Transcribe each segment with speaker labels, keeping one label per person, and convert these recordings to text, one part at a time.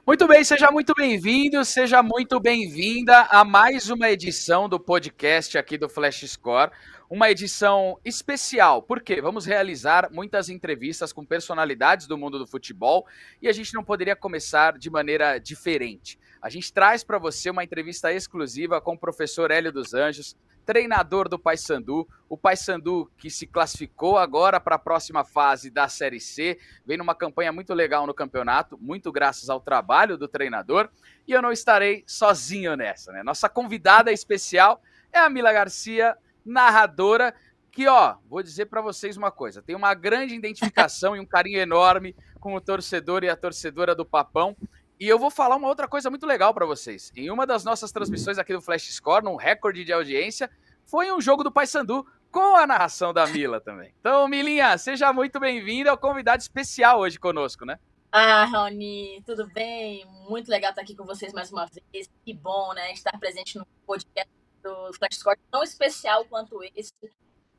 Speaker 1: Muito bem, seja muito bem-vindo, seja muito bem-vinda a mais uma edição do podcast aqui do Flash Score, uma edição especial, porque vamos realizar muitas entrevistas com personalidades do mundo do futebol e a gente não poderia começar de maneira diferente. A gente traz para você uma entrevista exclusiva com o professor Hélio dos Anjos, treinador do Paysandu, o Paysandu que se classificou agora para a próxima fase da Série C, vem numa campanha muito legal no campeonato, muito graças ao trabalho do treinador, e eu não estarei sozinho nessa, né? Nossa convidada especial é a Mila Garcia, narradora, que, vou dizer para vocês uma coisa, tem uma grande identificação e um carinho enorme com o torcedor e a torcedora do Papão. E eu vou falar uma outra coisa muito legal para vocês. Em uma das nossas transmissões aqui do Flash Score, num recorde de audiência, foi um jogo do Paysandu com a narração da Mila também. Então, Milinha, seja muito bem-vinda, é o convidado especial hoje conosco, né?
Speaker 2: Raoni, tudo bem? Muito legal estar aqui com vocês mais uma vez. Que bom, né? Estar presente no podcast do Flash Score tão especial quanto esse,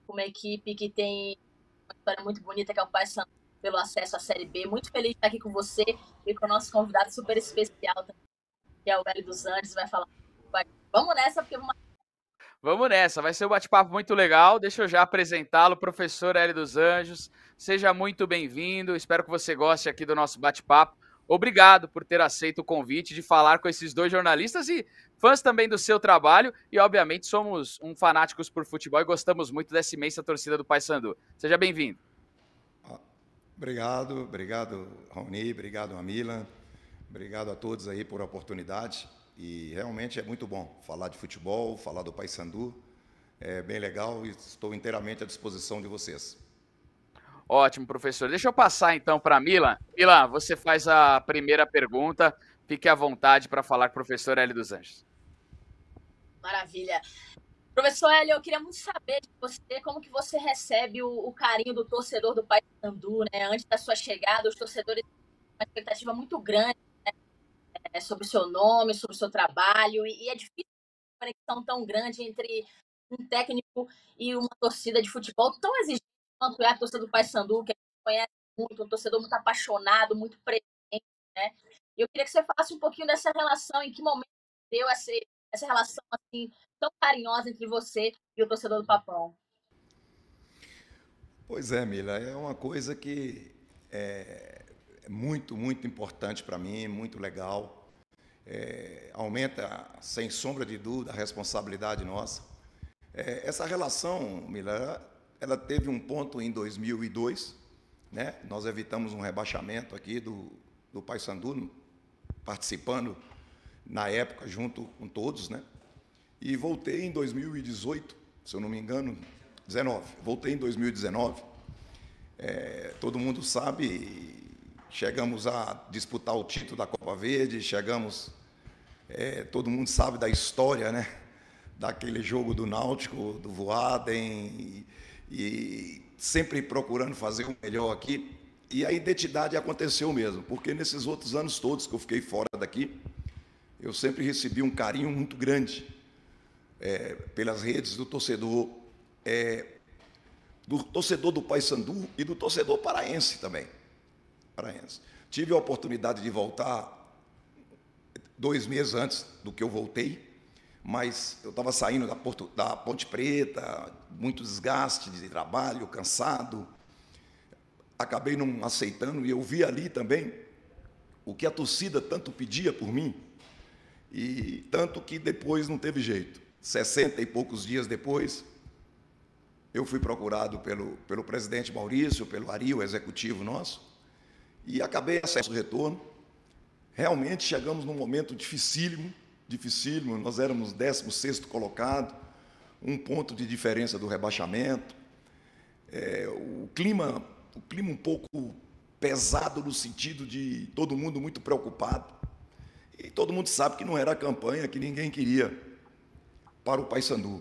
Speaker 2: com uma equipe que tem uma história muito bonita, que é o Paysandu, pelo acesso à Série B. Muito feliz de estar aqui com você e com o nosso convidado super especial também, que é o Hélio dos Anjos, vai falar. Vamos nessa, porque
Speaker 1: Vamos nessa, vai ser um bate-papo muito legal. Deixa eu já apresentá-lo, professor Hélio dos Anjos. Seja muito bem-vindo, espero que você goste aqui do nosso bate-papo. Obrigado por ter aceito o convite de falar com esses dois jornalistas e fãs também do seu trabalho. E, obviamente, somos fanáticos por futebol e gostamos muito dessa imensa torcida do Paysandu. Seja bem-vindo.
Speaker 3: Obrigado, Raoni, obrigado, Amila, obrigado a todos aí por a oportunidade. E realmente é muito bom falar de futebol, falar do Paysandu, é bem legal e estou inteiramente à disposição de vocês.
Speaker 1: Ótimo, professor. Deixa eu passar então para a Mila. Mila, você faz a primeira pergunta, fique à vontade para falar com o professor Hélio dos Anjos.
Speaker 2: Maravilha. Professor Hélio, eu queria muito saber de você como que você recebe o carinho do torcedor do Paysandu, né? Antes da sua chegada, os torcedores têm uma expectativa muito grande, né? Sobre o seu nome, sobre o seu trabalho, e é difícil uma conexão tão grande entre um técnico e uma torcida de futebol tão exigente quanto é a torcida do Paysandu, que a gente conhece muito, um torcedor muito apaixonado, muito presente, né? E eu queria que você falasse um pouquinho dessa relação, em que momento deu essa relação assim tão carinhosa entre você e o torcedor do Papão.
Speaker 3: Pois é, Mila, é uma coisa que é muito, muito importante para mim, muito legal. Aumenta, sem sombra de dúvida, a responsabilidade nossa. Essa relação, Mila, ela teve um ponto em 2002, né? Nós evitamos um rebaixamento aqui do Paysandu, participando na época junto com todos, né? E voltei em 2018, se eu não me engano, 19. Voltei em 2019. Todo mundo sabe, chegamos a disputar o título da Copa Verde, todo mundo sabe da história, né? Daquele jogo do Náutico, do Voaden, e sempre procurando fazer o melhor aqui. E a identidade aconteceu mesmo, porque nesses outros anos todos que eu fiquei fora daqui, eu sempre recebi um carinho muito grande pelas redes do torcedor do Paysandu e do torcedor paraense também. Tive a oportunidade de voltar 2 meses antes do que eu voltei, mas eu estava saindo da Ponte Preta, muito desgaste de trabalho, cansado, acabei não aceitando, e eu vi ali também o que a torcida tanto pedia por mim, e tanto que depois não teve jeito. 60 e poucos dias depois, eu fui procurado pelo presidente Maurício, pelo Ari, o executivo nosso, e acabei acesso ao retorno. Realmente chegamos num momento dificílimo, nós éramos 16º colocado, 1 ponto de diferença do rebaixamento, o clima um pouco pesado no sentido de todo mundo muito preocupado, e todo mundo sabe que não era a campanha que ninguém queria para o Paysandu.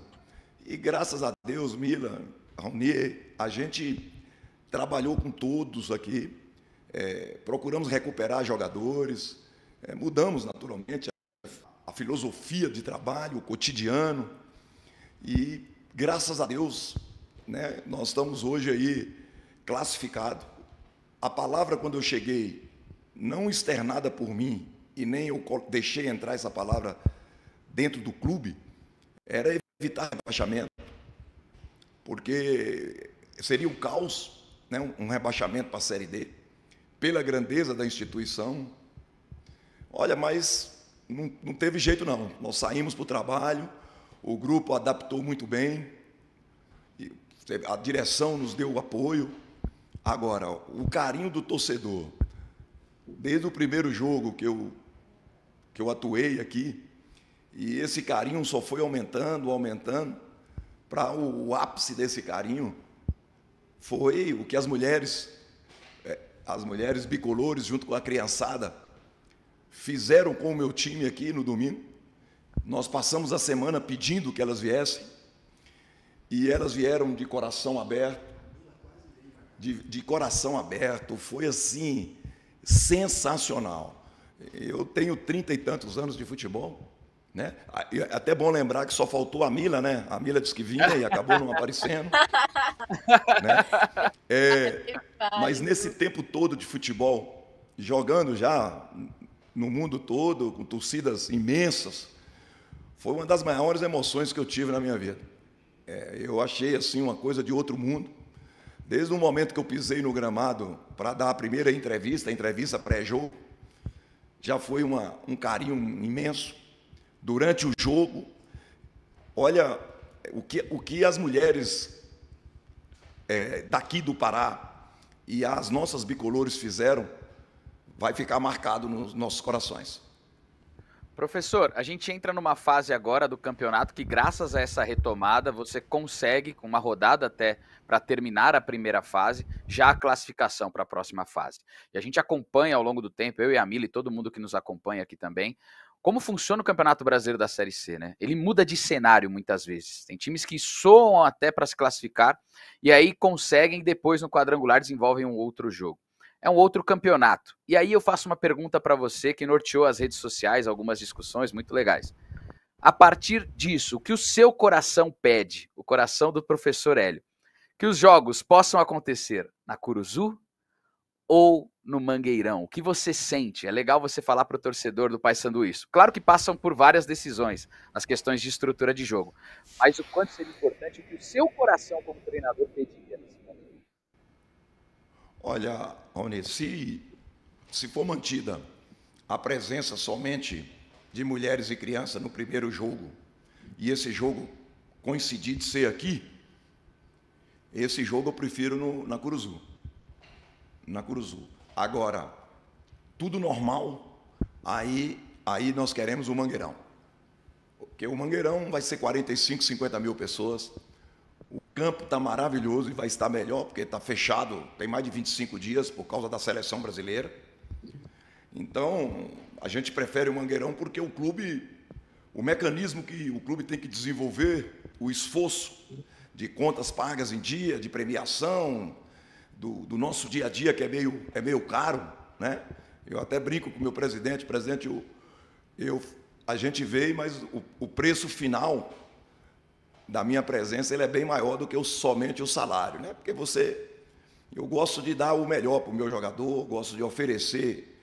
Speaker 3: E graças a Deus, Mila, Raoni, a gente trabalhou com todos aqui, procuramos recuperar jogadores, mudamos naturalmente a filosofia de trabalho, o cotidiano, e graças a Deus, né, nós estamos hoje aí classificados. A palavra, quando eu cheguei, não externada por mim, e nem eu deixei entrar essa palavra dentro do clube, era evitar rebaixamento, porque seria um caos, né, um rebaixamento para a Série D, pela grandeza da instituição. Olha, mas não teve jeito não, nós saímos para o trabalho, o grupo adaptou muito bem, a direção nos deu o apoio. Agora, o carinho do torcedor, desde o primeiro jogo que eu atuei aqui, e esse carinho só foi aumentando, para o ápice desse carinho foi o que as mulheres bicolores, junto com a criançada, fizeram com o meu time aqui no domingo. Nós passamos a semana pedindo que elas viessem, e elas vieram de coração aberto, de coração aberto, foi assim, sensacional. Eu tenho 30 e tantos anos de futebol, né? É até bom lembrar que só faltou a Mila, né? A Mila disse que vinha e acabou não aparecendo. Né? Mas nesse tempo todo de futebol, jogando já no mundo todo, com torcidas imensas, foi uma das maiores emoções que eu tive na minha vida. Eu achei assim uma coisa de outro mundo. Desde o momento que eu pisei no gramado para dar a primeira entrevista, a entrevista pré-jogo, já foi um carinho imenso. Durante o jogo, olha, o que as mulheres daqui do Pará e as nossas bicolores fizeram, vai ficar marcado nos nossos corações.
Speaker 1: Professor, a gente entra numa fase agora do campeonato que, graças a essa retomada, você consegue, com uma rodada até para terminar a primeira fase, já a classificação para a próxima fase. E a gente acompanha ao longo do tempo, eu e a Mila e todo mundo que nos acompanha aqui também, como funciona o Campeonato Brasileiro da Série C, né? Ele muda de cenário muitas vezes. Tem times que soam até para se classificar e aí conseguem, depois no quadrangular desenvolvem um outro jogo. É um outro campeonato. E aí eu faço uma pergunta para você que norteou as redes sociais, algumas discussões muito legais. A partir disso, o que o seu coração pede, o coração do professor Hélio, que os jogos possam acontecer na Curuzu ou no Mangueirão? O que você sente? É legal você falar para o torcedor do Paysandu isso. Claro que passam por várias decisões, as questões de estrutura de jogo, mas o quanto seria importante o que o seu coração como treinador pediria nesse momento?
Speaker 3: Olha, Raoni, se for mantida a presença somente de mulheres e crianças no primeiro jogo, e esse jogo coincidir de ser aqui, esse jogo eu prefiro na Curuzu. Na Curuzu. Agora, tudo normal, aí nós queremos o Mangueirão. Porque o Mangueirão vai ser 45, 50 mil pessoas. O campo está maravilhoso e vai estar melhor, porque está fechado, tem mais de 25 dias por causa da seleção brasileira. Então, a gente prefere o Mangueirão porque o mecanismo que o clube tem que desenvolver, o esforço de contas pagas em dia, de premiação, do nosso dia a dia, que é meio caro, né? Eu até brinco com o meu presidente, a gente veio, mas o preço final da minha presença ele é bem maior do que somente o salário, né? Porque eu gosto de dar o melhor para o meu jogador, gosto de oferecer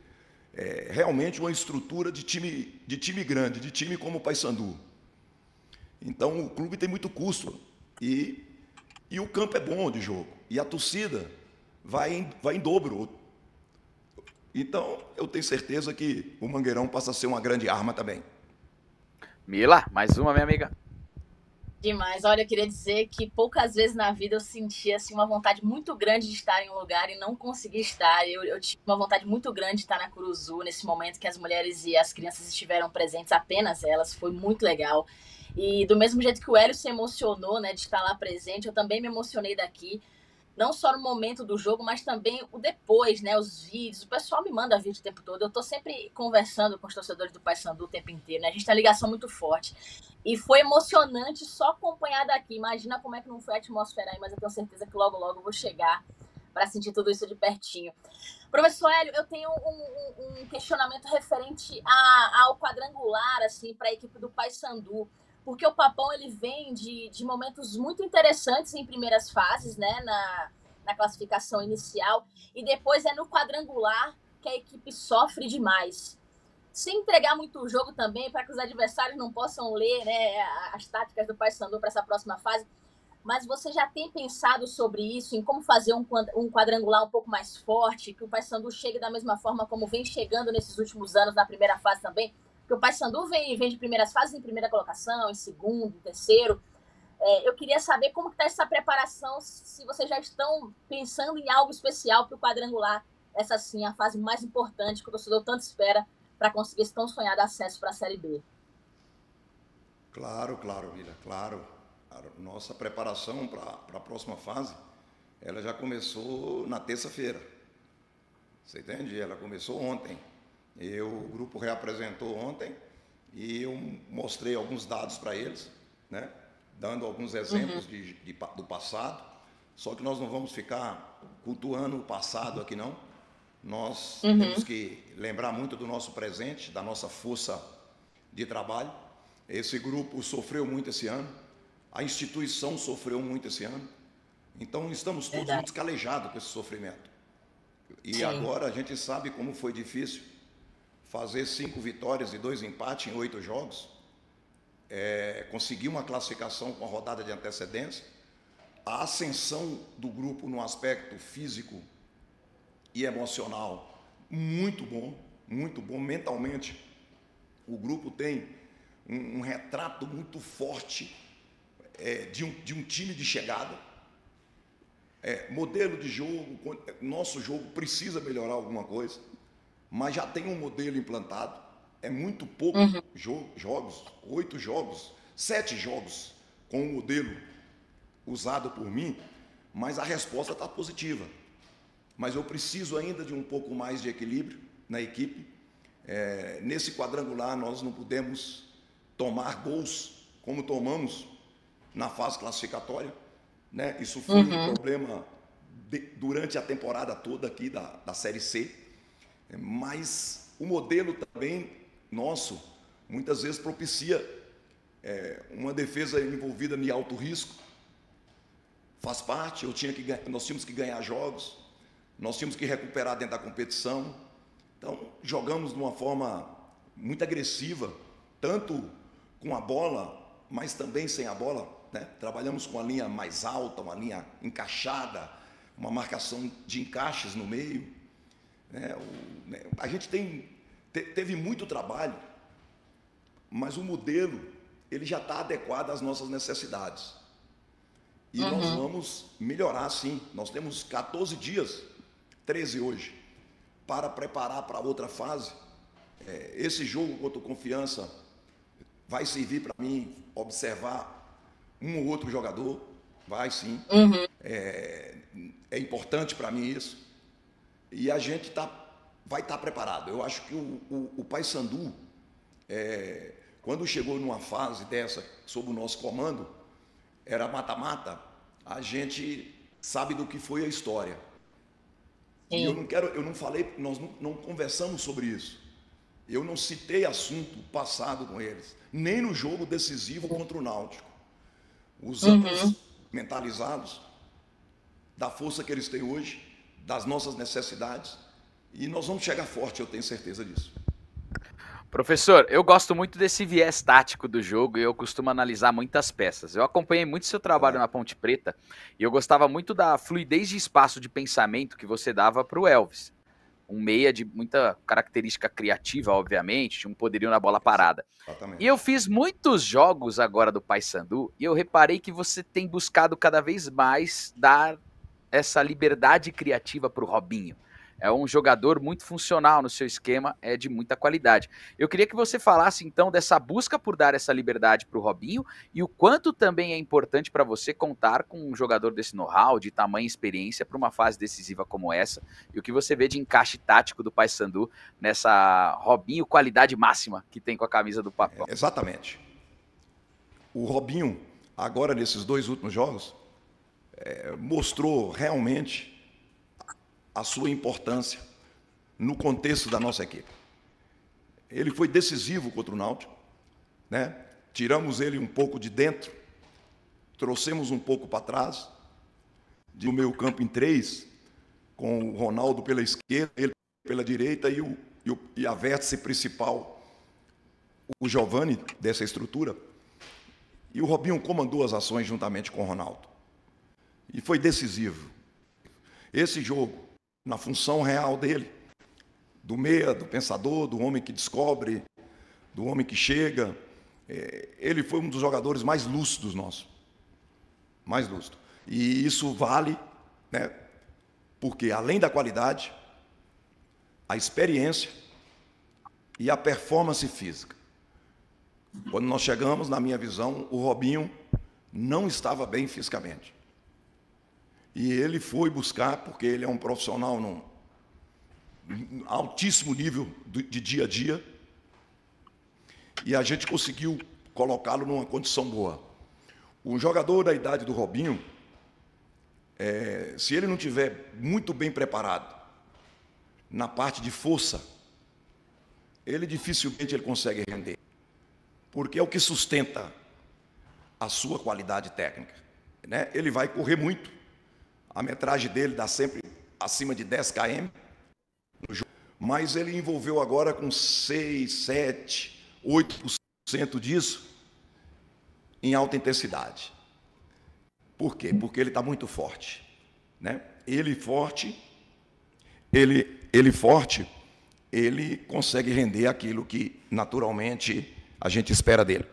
Speaker 3: realmente uma estrutura de time grande, de time como o Paysandu. Então o clube tem muito custo e o campo é bom de jogo e a torcida vai em dobro. Então eu tenho certeza que o Mangueirão passa a ser uma grande arma também.
Speaker 1: Mila, mais uma, minha amiga.
Speaker 2: Demais. Olha, eu queria dizer que poucas vezes na vida eu senti assim, uma vontade muito grande de estar em um lugar e não consegui estar. Eu tive uma vontade muito grande de estar na Curuzu nesse momento que as mulheres e as crianças estiveram presentes, apenas elas. Foi muito legal. E do mesmo jeito que o Hélio se emocionou, né, de estar lá presente, eu também me emocionei daqui. Não só no momento do jogo, mas também o depois, né? Os vídeos. O pessoal me manda vídeo o tempo todo. Eu tô sempre conversando com os torcedores do Paysandu o tempo inteiro, né? A gente tem uma ligação muito forte. E foi emocionante só acompanhar daqui. Imagina como é que não foi a atmosfera aí, mas eu tenho certeza que logo, logo eu vou chegar para sentir tudo isso de pertinho. Professor Hélio, eu tenho um questionamento referente ao quadrangular, assim, para a equipe do Paysandu. Porque o Papão ele vem de momentos muito interessantes em primeiras fases, né, na classificação inicial, e depois é no quadrangular que a equipe sofre demais. sem entregar muito o jogo também, para que os adversários não possam ler, né, as táticas do Paysandu para essa próxima fase. Mas você já tem pensado sobre isso, em como fazer um quadrangular um pouco mais forte, que o Paysandu chegue da mesma forma como vem chegando nesses últimos anos na primeira fase também? Porque o Paysandu vem de primeiras fases em primeira colocação, em segundo, em terceiro. Eu queria saber como está essa preparação, se vocês já estão pensando em algo especial para o quadrangular, essa sim, a fase mais importante que o torcedor tanto espera para conseguir esse tão sonhado acesso para a Série B.
Speaker 3: Claro, Vila, claro. Nossa preparação para a próxima fase, ela já começou na terça-feira. Você entende? Ela começou ontem. O grupo reapresentou ontem e eu mostrei alguns dados para eles, né? Dando alguns exemplos do passado. Só que nós não vamos ficar cultuando o passado aqui, não. Nós temos que lembrar muito do nosso presente, da nossa força de trabalho. Esse grupo sofreu muito esse ano, a instituição sofreu muito esse ano, então estamos todos muito calejados com esse sofrimento. E Sim. Agora a gente sabe como foi difícil fazer 5 vitórias e 2 empates em 8 jogos, conseguir uma classificação com a rodada de antecedência, a ascensão do grupo no aspecto físico e emocional, muito bom mentalmente. O grupo tem um retrato muito forte de um time de chegada. Modelo de jogo, nosso jogo precisa melhorar alguma coisa, mas já tem um modelo implantado. É muito pouco jogos, 8 jogos, 7 jogos com o modelo usado por mim, mas a resposta está positiva. Mas eu preciso ainda de um pouco mais de equilíbrio na equipe. Nesse quadrangular nós não podemos tomar gols como tomamos na fase classificatória, né? Isso foi um problema durante a temporada toda aqui da Série C, mas o modelo também nosso muitas vezes propicia uma defesa envolvida em alto risco. Faz parte, nós tínhamos que ganhar jogos, nós tínhamos que recuperar dentro da competição. Então, jogamos de uma forma muito agressiva, tanto com a bola, mas também sem a bola, né? Trabalhamos com a linha mais alta, uma linha encaixada, uma marcação de encaixes no meio. A gente teve muito trabalho, mas o modelo ele já está adequado às nossas necessidades. E nós vamos melhorar, sim. Nós temos 14 dias, 13 hoje, para preparar para outra fase. Esse jogo contra o Confiança vai servir para mim observar um ou outro jogador, vai sim. É importante para mim isso. E a gente vai estar preparado. Eu acho que o Paysandu, quando chegou numa fase dessa, sob o nosso comando, era mata-mata, a gente sabe do que foi a história. Sim. E eu não falei, nós não conversamos sobre isso. Eu não citei assunto passado com eles, nem no jogo decisivo contra o Náutico. Usamos mentalizados da força que eles têm hoje, das nossas necessidades, e nós vamos chegar forte, eu tenho certeza disso.
Speaker 1: Professor, eu gosto muito desse viés tático do jogo e eu costumo analisar muitas peças. Eu acompanhei muito seu trabalho na Ponte Preta e eu gostava muito da fluidez de espaço de pensamento que você dava para o Elvis. Um meia de muita característica criativa, obviamente, de um poderio na bola parada. Exatamente. E eu fiz muitos jogos agora do Paysandu e eu reparei que você tem buscado cada vez mais dar essa liberdade criativa para o Robinho. É um jogador muito funcional no seu esquema, é de muita qualidade. Eu queria que você falasse, então, dessa busca por dar essa liberdade para o Robinho e o quanto também é importante para você contar com um jogador desse know-how, de tamanha experiência, para uma fase decisiva como essa, e o que você vê de encaixe tático do Paysandu nessa Robinho qualidade máxima que tem com a camisa do Papão.
Speaker 3: Exatamente. O Robinho, agora nesses 2 últimos jogos, mostrou realmente a sua importância no contexto da nossa equipe. Ele foi decisivo contra o Náutico, né? Tiramos ele um pouco de dentro, trouxemos um pouco para trás, do meio campo em 3, com o Ronaldo pela esquerda, ele pela direita e e a vértice principal, o Giovani, dessa estrutura, e o Robinho comandou as ações juntamente com o Ronaldo. E foi decisivo. Esse jogo, na função real dele, do meia, do pensador, do homem que descobre, do homem que chega, ele foi um dos jogadores mais lúcidos nossos. Mais lúcido. E isso vale, né, porque além da qualidade, a experiência e a performance física. Quando nós chegamos, na minha visão, o Robinho não estava bem fisicamente. E ele foi buscar, porque ele é um profissional num altíssimo nível de dia a dia, e a gente conseguiu colocá-lo numa condição boa. Um jogador da idade do Robinho, se ele não tiver muito bem preparado na parte de força, ele dificilmente consegue render, porque é o que sustenta a sua qualidade técnica, né? Ele vai correr muito, a metragem dele dá sempre acima de 10 km no jogo, mas ele envolveu agora com 6, 7, 8% disso em alta intensidade. Por quê? Porque ele está muito forte, né? Ele forte, ele consegue render aquilo que naturalmente a gente espera dele.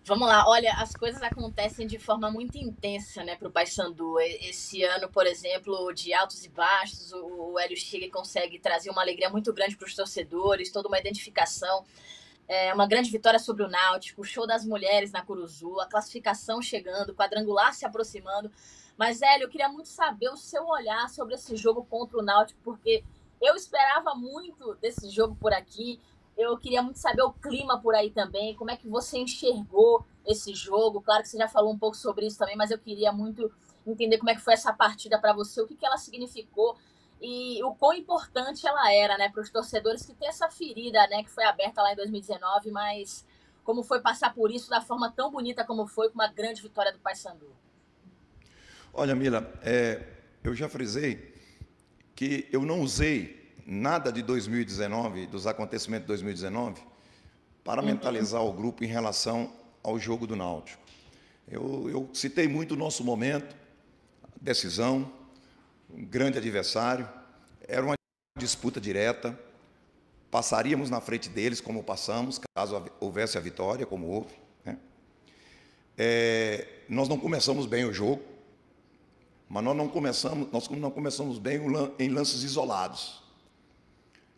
Speaker 2: Vamos lá, olha, as coisas acontecem de forma muito intensa, né, para o Paysandu. Esse ano, por exemplo, de altos e baixos, o Hélio chega e consegue trazer uma alegria muito grande para os torcedores, toda uma identificação, uma grande vitória sobre o Náutico, o show das mulheres na Curuzu, a classificação chegando, o quadrangular se aproximando. Mas, Hélio, eu queria muito saber o seu olhar sobre esse jogo contra o Náutico, porque eu esperava muito desse jogo por aqui. Eu queria muito saber o clima por aí também, como é que você enxergou esse jogo. Claro que você já falou um pouco sobre isso também, mas eu queria muito entender como é que foi essa partida para você, o que ela significou e o quão importante ela era, né, para os torcedores que tem essa ferida, né, que foi aberta lá em 2019, mas como foi passar por isso da forma tão bonita como foi, com uma grande vitória do Paysandu.
Speaker 3: Olha, Mila, eu já frisei que eu não usei nada de 2019, dos acontecimentos de 2019, para mentalizar o grupo em relação ao jogo do Náutico. Eu citei muito o nosso momento, decisão, um grande adversário, era uma disputa direta, passaríamos na frente deles como passamos, caso houvesse a vitória, como houve, né? Nós não começamos bem o jogo, mas nós não começamos bem em lances isolados.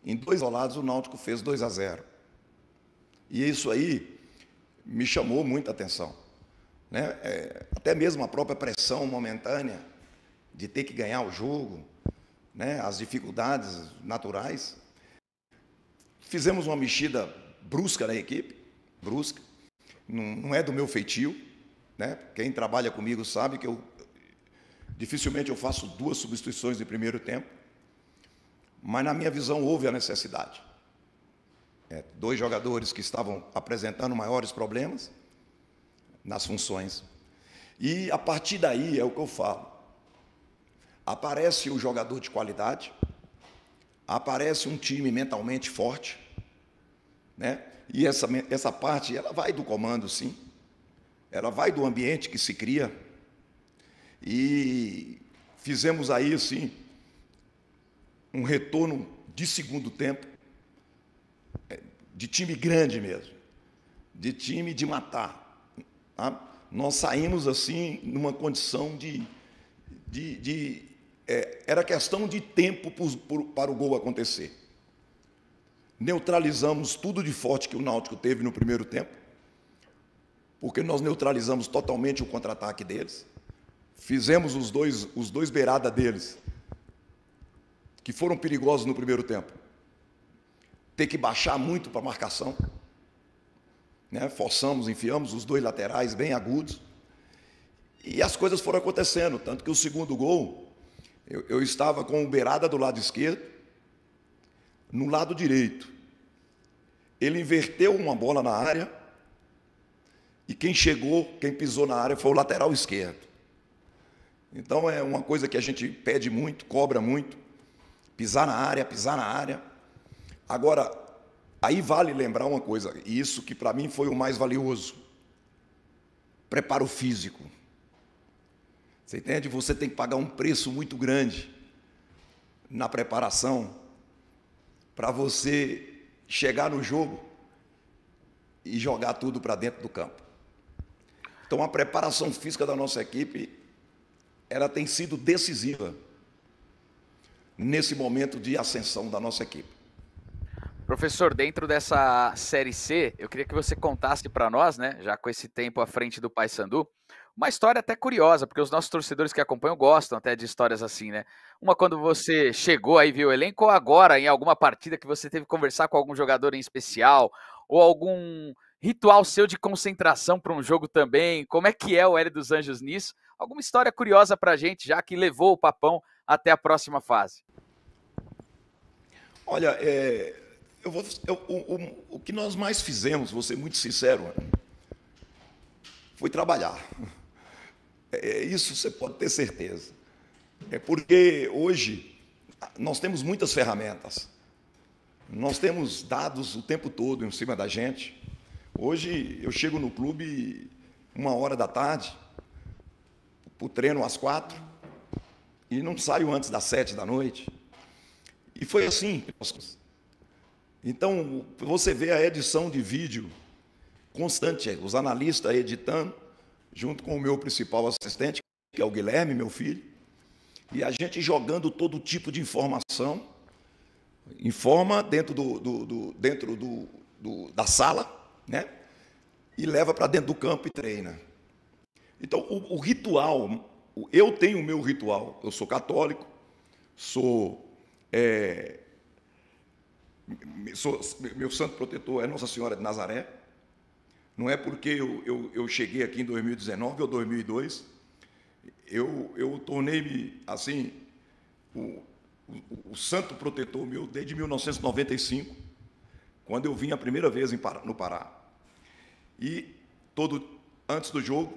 Speaker 3: Em 2 isolados, o Náutico fez 2-0. E isso aí me chamou muita atenção, né? Até mesmo a própria pressão momentânea de ter que ganhar o jogo, né? As dificuldades naturais. Fizemos uma mexida brusca na equipe, brusca. Não é do meu feitio, né? Quem trabalha comigo sabe que dificilmente eu faço 2 substituições de primeiro tempo. Mas, na minha visão, houve a necessidade. 2 jogadores que estavam apresentando maiores problemas nas funções. E, a partir daí, é o que eu falo. Aparece o jogador de qualidade, aparece um time mentalmente forte, né? E essa parte, ela vai do comando, sim. Ela vai do ambiente que se cria. E fizemos aí, sim, um retorno de segundo tempo, de time grande mesmo, de time de matar. Tá? Nós saímos assim numa condição era questão de tempo para o gol acontecer. Neutralizamos tudo de forte que o Náutico teve no primeiro tempo, porque nós neutralizamos totalmente o contra-ataque deles, fizemos os dois beirada deles, que foram perigosos no primeiro tempo, ter que baixar muito para a marcação, né? Forçamos, enfiamos os 2 laterais bem agudos, e as coisas foram acontecendo, tanto que o segundo gol, eu estava com o beirada do lado esquerdo, no lado direito, ele inverteu uma bola na área, e quem pisou na área foi o lateral esquerdo. Então é uma coisa que a gente pede muito, cobra muito, pisar na área, Agora, aí vale lembrar uma coisa, e isso que para mim foi o mais valioso: preparo físico. Você entende? Você tem que pagar um preço muito grande na preparação para você chegar no jogo e jogar tudo para dentro do campo. Então, a preparação física da nossa equipe, ela tem sido decisiva nesse momento de ascensão da nossa equipe.
Speaker 1: Professor, dentro dessa Série C, eu queria que você contasse para nós, né, já com esse tempo à frente do Paysandu, uma história até curiosa, porque os nossos torcedores que acompanham gostam até de histórias assim, né? Uma quando você chegou aí, viu o elenco, ou agora em alguma partida que você teve que conversar com algum jogador em especial, ou algum ritual seu de concentração para um jogo também. Como é que é o Hélio dos Anjos nisso? Alguma história curiosa para a gente, já que levou o Papão até a próxima fase?
Speaker 3: Olha, o que nós mais fizemos, vou ser muito sincero, foi trabalhar. Isso você pode ter certeza. É porque hoje nós temos muitas ferramentas. Nós temos dados o tempo todo em cima da gente. Hoje eu chego no clube 1h da tarde, para o treino às 4h, e não saio antes das 7h. E foi assim. Então, você vê a edição de vídeo constante, os analistas editando, junto com o meu principal assistente, que é o Guilherme, meu filho, e a gente jogando todo tipo de informação, informa dentro da sala, né? E leva para dentro do campo e treina. Então, o ritual, eu tenho o meu ritual, eu sou católico, meu santo protetor é Nossa Senhora de Nazaré. Não é porque eu cheguei aqui em 2019 ou 2002, eu tornei-me, assim, o santo protetor meu desde 1995, quando eu vim a primeira vez no Pará. E antes do jogo,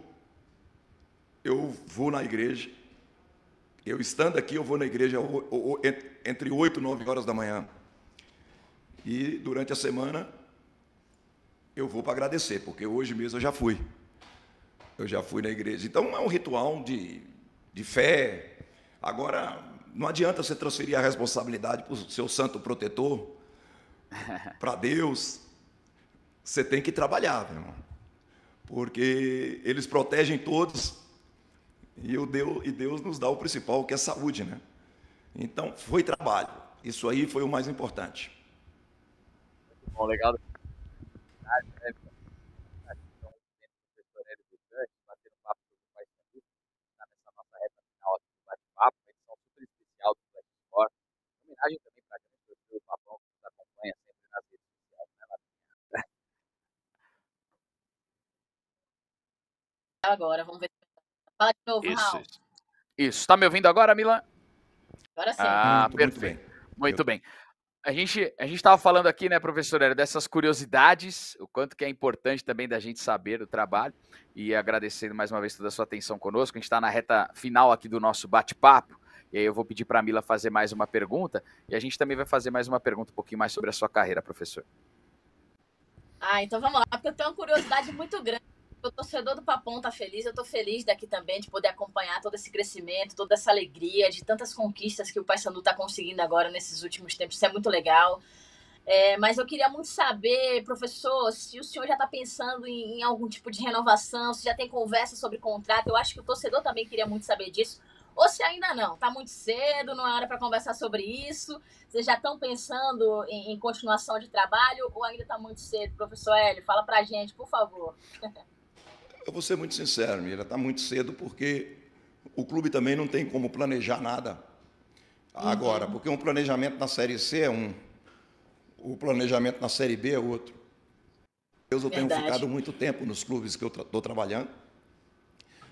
Speaker 3: eu vou na igreja. Eu estando aqui, eu vou na igreja entre 8 e 9 horas da manhã. E durante a semana eu vou para agradecer, porque hoje mesmo eu já fui. Eu já fui na igreja. Então é um ritual de fé. Agora, não adianta você transferir a responsabilidade para o seu santo protetor, para Deus. Você tem que trabalhar, meu irmão. Porque eles protegem todos e Deus nos dá o principal, que é saúde, né? Então, foi trabalho. Isso aí foi o mais importante.
Speaker 1: Bom, legal. Homenagem também para o Papão, que nos acompanha sempre nas redes sociais, né?
Speaker 2: Agora, vamos ver. Fala de novo, Raul.
Speaker 1: Isso. Está me ouvindo agora, Milan?
Speaker 2: Agora sim.
Speaker 1: Ah, perfeito. Muito bem. A gente estava falando aqui, né, professor, dessas curiosidades, o quanto que é importante também da gente saber o trabalho, e agradecendo mais uma vez toda a sua atenção conosco. A gente está na reta final aqui do nosso bate-papo, e aí eu vou pedir para a Mila fazer mais uma pergunta, e a gente também vai fazer mais uma pergunta um pouquinho mais sobre a sua carreira, professor.
Speaker 2: Então vamos lá, porque eu tenho uma curiosidade muito grande. O torcedor do Papão tá feliz, eu tô feliz daqui também de poder acompanhar todo esse crescimento, toda essa alegria, de tantas conquistas que o Paysandu tá conseguindo agora nesses últimos tempos. Isso é muito legal. Mas eu queria muito saber, professor, se o senhor já está pensando em algum tipo de renovação, se já tem conversa sobre contrato. Eu acho que o torcedor também queria muito saber disso. Ou se ainda não, está muito cedo, não é hora para conversar sobre isso. Vocês já estão pensando em continuação de trabalho ou ainda está muito cedo? Professor Hélio, fala para a gente, por favor.
Speaker 3: Eu vou ser muito sincero, Mira, está muito cedo porque o clube também não tem como planejar nada agora, porque um planejamento na Série C é um, o planejamento na Série B é outro. Eu tenho ficado muito tempo nos clubes que eu estou trabalhando.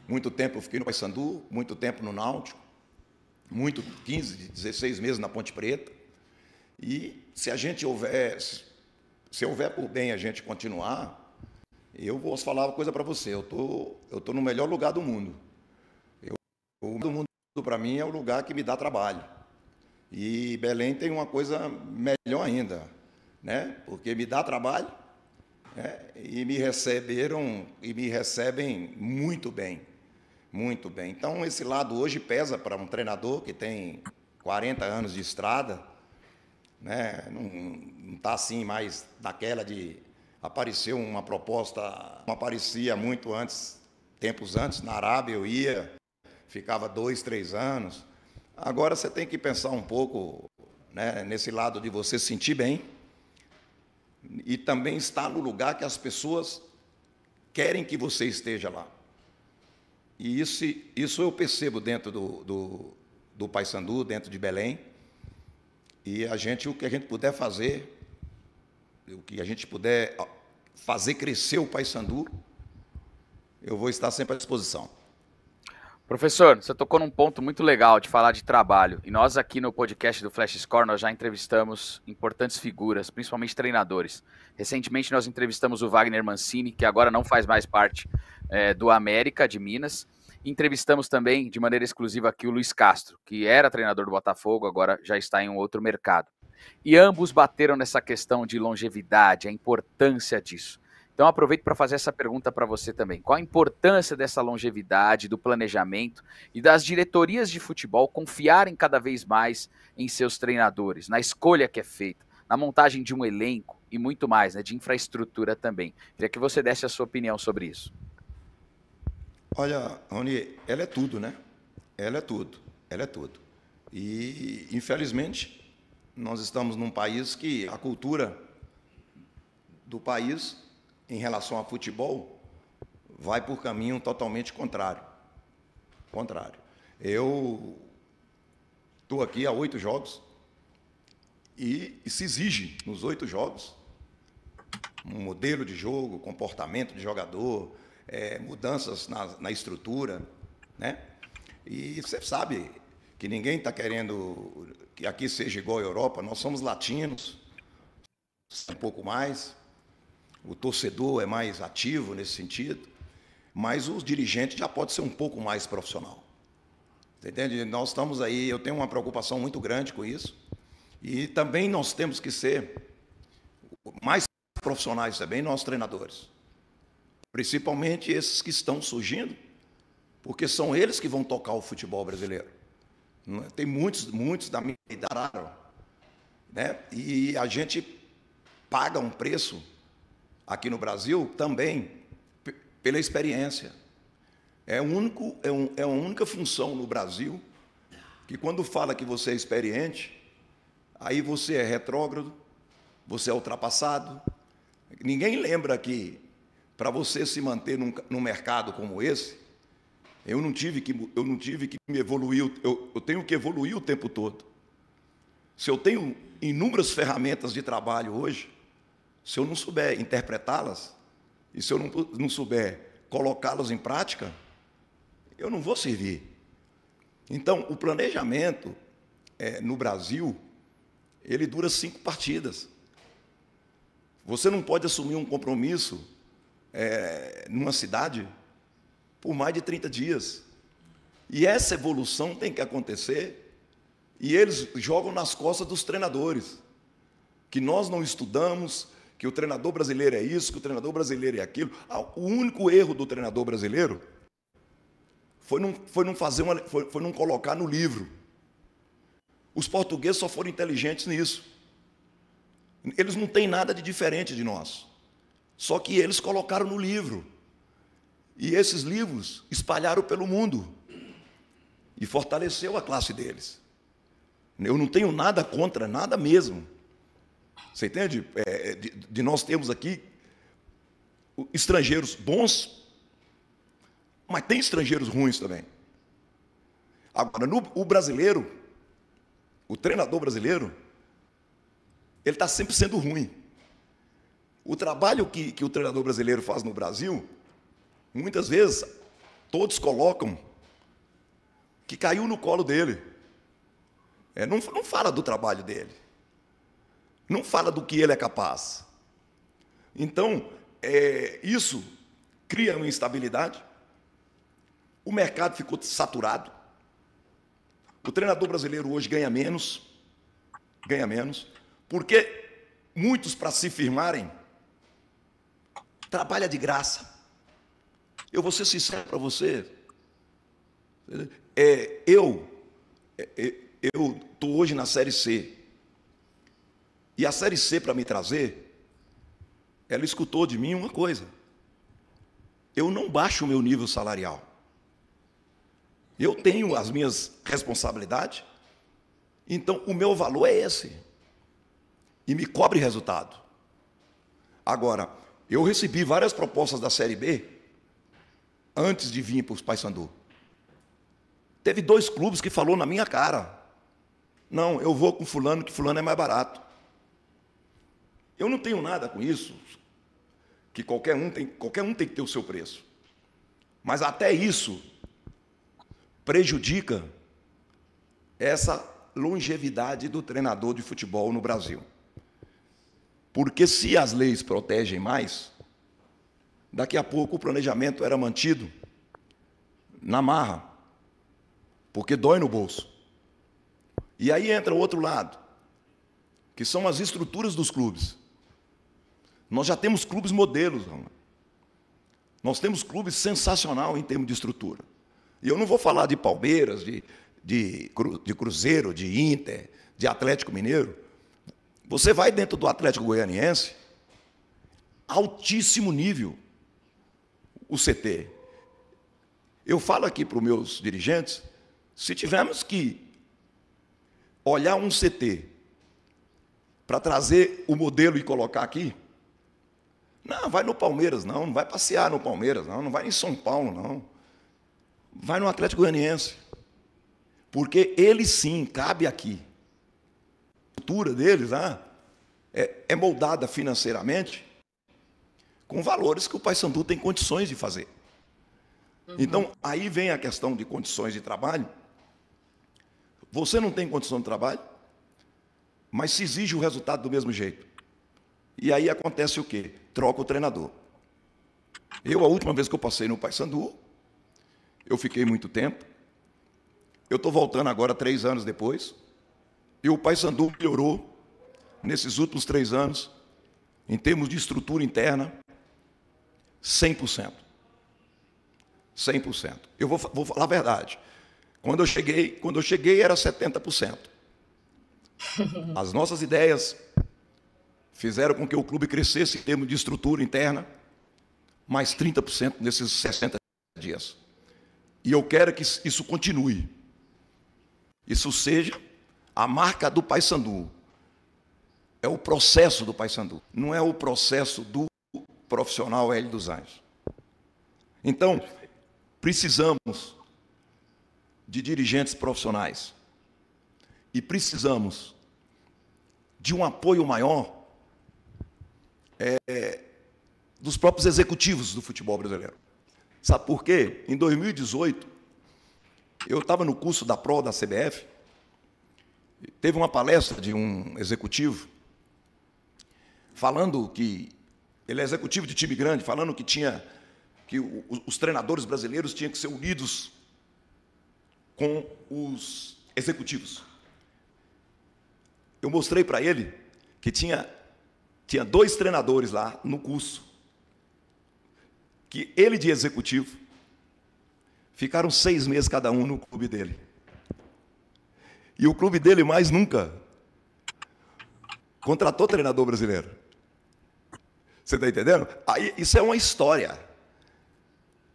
Speaker 3: Muito tempo eu fiquei no Paysandu, muito tempo no Náutico, 15, 16 meses na Ponte Preta. E se houver por bem a gente continuar, eu vou falar uma coisa para você, eu tô no melhor lugar do mundo. O mundo para mim é o lugar que me dá trabalho. E Belém tem uma coisa melhor ainda. né? Porque me dá trabalho, né? E me recebem muito bem, muito bem. Então, esse lado hoje pesa para um treinador que tem 40 anos de estrada, né? Não está assim mais naquela de apareceu uma proposta, não aparecia muito antes, tempos antes, na Arábia eu ia, ficava 2, 3 anos. Agora você tem que pensar um pouco, né, nesse lado de você se sentir bem e também estar no lugar que as pessoas querem que você esteja lá. E isso eu percebo dentro do Paysandu, dentro de Belém. E o que a gente puder fazer, o que a gente puder fazer crescer o Paysandu, eu vou estar sempre à disposição.
Speaker 1: Professor, você tocou num ponto muito legal de falar de trabalho. E nós aqui no podcast do Flash Score, nós já entrevistamos importantes figuras, principalmente treinadores. Recentemente nós entrevistamos o Wagner Mancini, que agora não faz mais parte do América de Minas. Entrevistamos também, de maneira exclusiva aqui, o Luiz Castro, que era treinador do Botafogo, agora já está em um outro mercado. E ambos bateram nessa questão de longevidade, a importância disso. Então, aproveito para fazer essa pergunta para você também. Qual a importância dessa longevidade, do planejamento e das diretorias de futebol confiarem cada vez mais em seus treinadores, na escolha que é feita, na montagem de um elenco e muito mais, né, de infraestrutura também? Queria que você desse a sua opinião sobre isso.
Speaker 3: Olha, Rony, ela é tudo, né? Ela é tudo, ela é tudo. E, infelizmente, nós estamos num país que a cultura do país em relação ao futebol vai por caminho totalmente contrário. Eu estou aqui há 8 jogos e se exige nos 8 jogos um modelo de jogo, comportamento de jogador, mudanças na estrutura, né? E você sabe que ninguém está querendo que aqui seja igual à Europa. Nós somos latinos, um pouco mais. O torcedor é mais ativo nesse sentido, mas os dirigentes já podem ser um pouco mais profissional. Você entende? Nós estamos aí, eu tenho uma preocupação muito grande com isso, e também nós temos que ser mais profissionais também, nós treinadores. Principalmente esses que estão surgindo, porque são eles que vão tocar o futebol brasileiro. Tem muitos da minha idade, né? E a gente paga um preço aqui no Brasil também pela experiência. É a única função no Brasil que quando fala que você é experiente, aí você é retrógrado, você é ultrapassado. Ninguém lembra que para você se manter num mercado como esse, eu não tive que me evoluir, eu tenho que evoluir o tempo todo. Se eu tenho inúmeras ferramentas de trabalho hoje, se eu não souber interpretá-las, e se eu não souber colocá-las em prática, eu não vou servir. Então, o planejamento no Brasil, ele dura 5 partidas. Você não pode assumir um compromisso numa cidade por mais de 30 dias. E essa evolução tem que acontecer, e eles jogam nas costas dos treinadores, que nós não estudamos, que o treinador brasileiro é isso, que o treinador brasileiro é aquilo. O único erro do treinador brasileiro foi não colocar no livro. Os portugueses só foram inteligentes nisso. Eles não têm nada de diferente de nós. Só que eles colocaram no livro. E esses livros espalharam pelo mundo. E fortaleceu a classe deles. Eu não tenho nada contra, nada mesmo. Você entende? De nós temos aqui estrangeiros bons, mas tem estrangeiros ruins também. Agora, o brasileiro, o treinador brasileiro, ele está sempre sendo ruim. O trabalho que o treinador brasileiro faz no Brasil, muitas vezes, todos colocam que caiu no colo dele. Não fala do trabalho dele. Não fala do que ele é capaz. Então, isso cria uma instabilidade. O mercado ficou saturado. O treinador brasileiro hoje ganha menos, porque muitos para se firmarem, trabalha de graça. Eu vou ser sincero para você. Eu estou hoje na Série C. E a Série C, para me trazer, ela escutou de mim uma coisa. Eu não baixo o meu nível salarial. Eu tenho as minhas responsabilidades, então o meu valor é esse. E me cobre resultado. Agora, eu recebi várias propostas da Série B antes de vir para os Paysandu. Teve 2 clubes que falou na minha cara: não, eu vou com fulano, que fulano é mais barato. Eu não tenho nada com isso, que qualquer um tem que ter o seu preço. Mas até isso prejudica essa longevidade do treinador de futebol no Brasil. Porque se as leis protegem mais, daqui a pouco o planejamento era mantido na marra, porque dói no bolso. E aí entra o outro lado, que são as estruturas dos clubes. Nós já temos clubes modelos, nós temos clubes sensacional em termos de estrutura. E eu não vou falar de Palmeiras, de Cruzeiro, de Inter, de Atlético Mineiro. Você vai dentro do Atlético Goianiense, altíssimo nível, o CT. Eu falo aqui para os meus dirigentes, se tivermos que olhar um CT para trazer o modelo e colocar aqui, não, vai no Palmeiras, não vai passear no Palmeiras, não vai em São Paulo, não. Vai no Atlético Goianiense. Porque ele sim cabe aqui. A cultura deles é moldada financeiramente com valores que o Paysandu tem condições de fazer. Então, aí vem a questão de condições de trabalho. Você não tem condição de trabalho, mas se exige o resultado do mesmo jeito. E aí acontece o quê? Troca o treinador. A última vez que eu passei no Paysandu, eu fiquei muito tempo. Eu estou voltando agora 3 anos depois. E o Paysandu melhorou nesses últimos 3 anos, em termos de estrutura interna, 100%. 100%. Eu vou falar a verdade. Quando eu cheguei era 70%. As nossas ideias fizeram com que o clube crescesse em termos de estrutura interna, mais 30% nesses 60 dias. E eu quero que isso continue. Isso seja a marca do Paysandu. É o processo do Paysandu, não é o processo do profissional Hélio dos Anjos. Então, precisamos de dirigentes profissionais e precisamos de um apoio maior dos próprios executivos do futebol brasileiro. Sabe por quê? Em 2018, eu estava no curso da PRO da CBF, teve uma palestra de um executivo falando que ele é executivo de time grande, falando que os treinadores brasileiros tinham que ser unidos com os executivos. Eu mostrei para ele que tinha 2 treinadores lá no curso, que ele de executivo, ficaram 6 meses cada um no clube dele. E o clube dele mais nunca contratou treinador brasileiro. Você está entendendo? Aí, isso é uma história.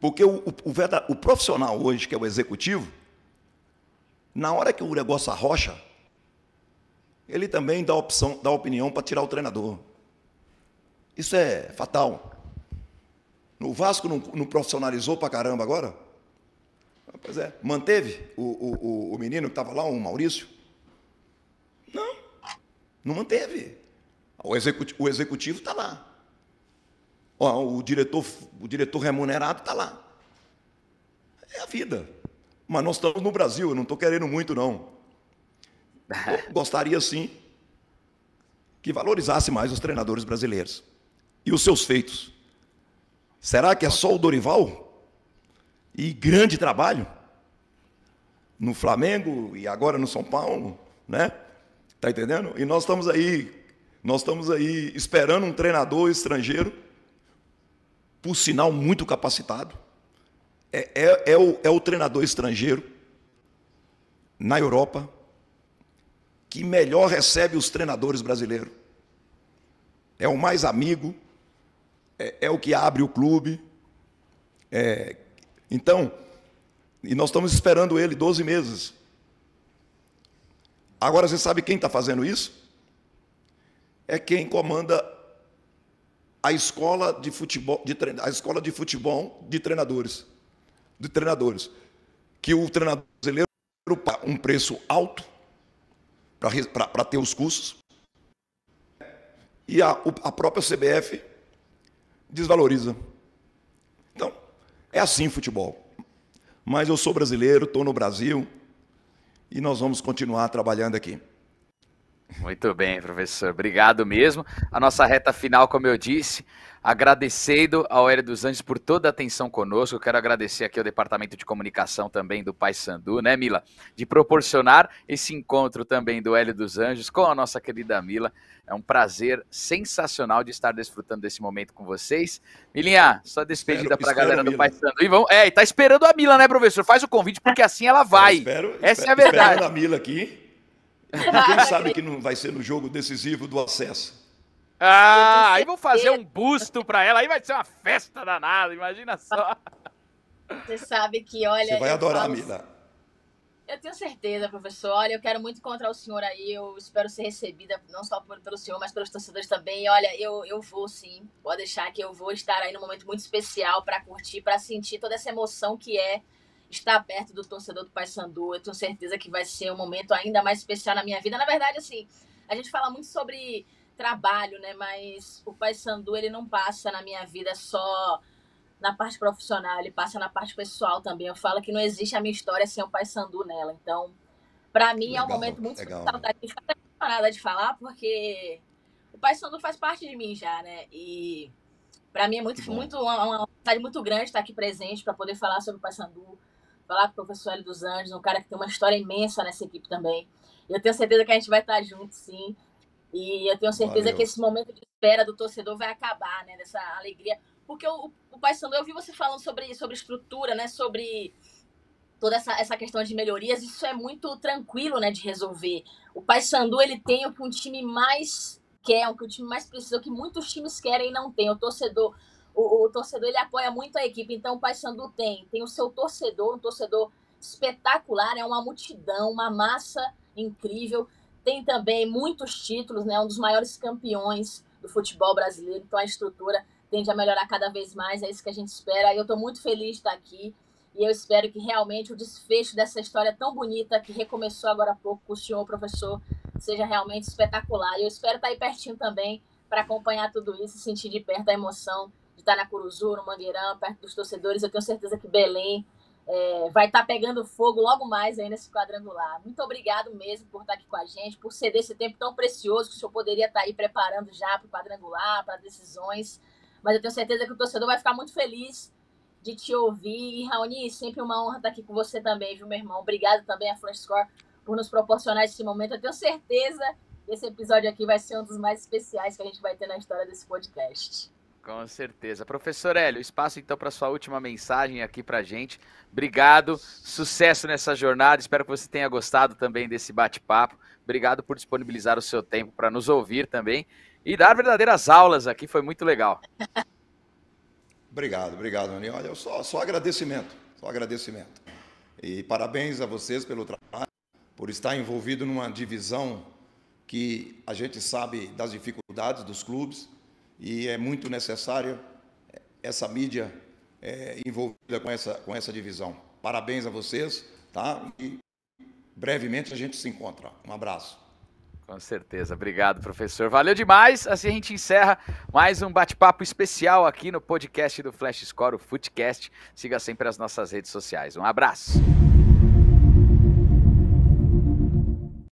Speaker 3: Porque o profissional hoje, que é o executivo, na hora que o negócio arrocha, ele também dá opinião para tirar o treinador. Isso é fatal. O Vasco não profissionalizou para caramba agora? Pois é. Manteve o menino que estava lá, o Maurício? Não manteve. O executivo está lá. O diretor remunerado está lá. É a vida. Mas nós estamos no Brasil, eu não estou querendo muito, não. Eu gostaria, sim, que valorizasse mais os treinadores brasileiros. E os seus feitos. Será que é só o Dorival? E grande trabalho? No Flamengo e agora no São Paulo, né? Está entendendo? E nós estamos aí Nós estamos aí esperando um treinador estrangeiro, por sinal muito capacitado. É o treinador estrangeiro na Europa que melhor recebe os treinadores brasileiros. É o mais amigo, é o que abre o clube. Então, e nós estamos esperando ele 12 meses. Agora, você sabe quem está fazendo isso? É quem comanda a escola de futebol de treinadores. Que o treinador brasileiro paga um preço alto para ter os cursos, e a própria CBF desvaloriza. Então, é assim o futebol. Mas eu sou brasileiro, estou no Brasil, e nós vamos continuar trabalhando aqui.
Speaker 1: Muito bem, professor. Obrigado mesmo. A nossa reta final, como eu disse, agradecendo ao Hélio dos Anjos por toda a atenção conosco. Eu quero agradecer aqui ao Departamento de Comunicação também do Paysandu, né, Mila? De proporcionar esse encontro também do Hélio dos Anjos com a nossa querida Mila. É um prazer sensacional de estar desfrutando desse momento com vocês. Milinha, só despedida para a galera do Paysandu. E tá esperando a Mila, né, professor? Faz o convite, porque assim ela vai. Essa é a verdade.
Speaker 3: Esperando a Mila aqui. Quem sabe que não vai ser no jogo decisivo do acesso.
Speaker 1: Aí vou fazer um busto pra ela, aí vai ser uma festa danada, imagina só.
Speaker 2: Você sabe que, olha...
Speaker 3: Você vai adorar, Mila.
Speaker 2: Eu tenho certeza, professor. Olha, eu quero muito encontrar o senhor aí, eu espero ser recebida, não só pelo senhor, mas pelos torcedores também. E, olha, eu vou sim, pode deixar que eu vou estar aí num momento muito especial pra curtir, pra sentir toda essa emoção que é estar perto do torcedor do Paysandu. Eu tenho certeza que vai ser um momento ainda mais especial na minha vida. Na verdade, assim, a gente fala muito sobre trabalho, né? Mas o Paysandu, ele não passa na minha vida só na parte profissional, ele passa na parte pessoal também. Eu falo que não existe a minha história sem o Paysandu nela. Então, para mim, é um momento muito especial. Fico até emocionada de falar, porque o Paysandu faz parte de mim já, né? E para mim é uma vontade muito grande estar aqui presente para poder falar sobre o Paysandu, falar com o professor Hélio dos Anjos, um cara que tem uma história imensa nessa equipe também. Eu tenho certeza que a gente vai estar junto, sim. E eu tenho certeza que esse momento de espera do torcedor vai acabar, né? Dessa alegria. Porque o Paysandu, eu vi você falando sobre estrutura, né? Sobre toda essa questão de melhorias. Isso é muito tranquilo, né? De resolver. O Paysandu, ele tem o que um time mais quer, o que o time mais precisa, o que muitos times querem e não tem. O torcedor... O torcedor, ele apoia muito a equipe. Então, o Paysandu tem o seu torcedor, um torcedor espetacular, é uma multidão, uma massa incrível. Tem também muitos títulos, né? Um dos maiores campeões do futebol brasileiro. Então, a estrutura tende a melhorar cada vez mais. É isso que a gente espera. E eu estou muito feliz de estar aqui. E eu espero que realmente o desfecho dessa história tão bonita, que recomeçou agora há pouco com o senhor, professor, seja realmente espetacular. E eu espero estar aí pertinho também para acompanhar tudo isso e sentir de perto a emoção de estar na Curuzu, no Mangueirão, perto dos torcedores. Eu tenho certeza que Belém vai estar pegando fogo logo mais aí nesse quadrangular. Muito obrigado mesmo por estar aqui com a gente, por ceder esse tempo tão precioso que o senhor poderia estar aí preparando já para o quadrangular, para decisões. Mas eu tenho certeza que o torcedor vai ficar muito feliz de te ouvir. E, Raoni, sempre uma honra estar aqui com você também, viu, meu irmão? Obrigado também a Flashscore por nos proporcionar esse momento. Eu tenho certeza que esse episódio aqui vai ser um dos mais especiais que a gente vai ter na história desse podcast.
Speaker 1: Com certeza. Professor Hélio, espaço então para sua última mensagem aqui para a gente. Obrigado, sucesso nessa jornada, espero que você tenha gostado também desse bate-papo. Obrigado por disponibilizar o seu tempo para nos ouvir também e dar verdadeiras aulas aqui, foi muito legal.
Speaker 3: Obrigado, Rony. Olha, só agradecimento. E parabéns a vocês pelo trabalho, por estar envolvido numa divisão que a gente sabe das dificuldades dos clubes, e é muito necessário essa mídia envolvida com essa divisão. Parabéns a vocês, tá? E brevemente a gente se encontra. Um abraço.
Speaker 1: Com certeza. Obrigado, professor. Valeu demais. Assim a gente encerra mais um bate-papo especial aqui no podcast do Flash Score, o Footcast. Siga sempre as nossas redes sociais. Um abraço.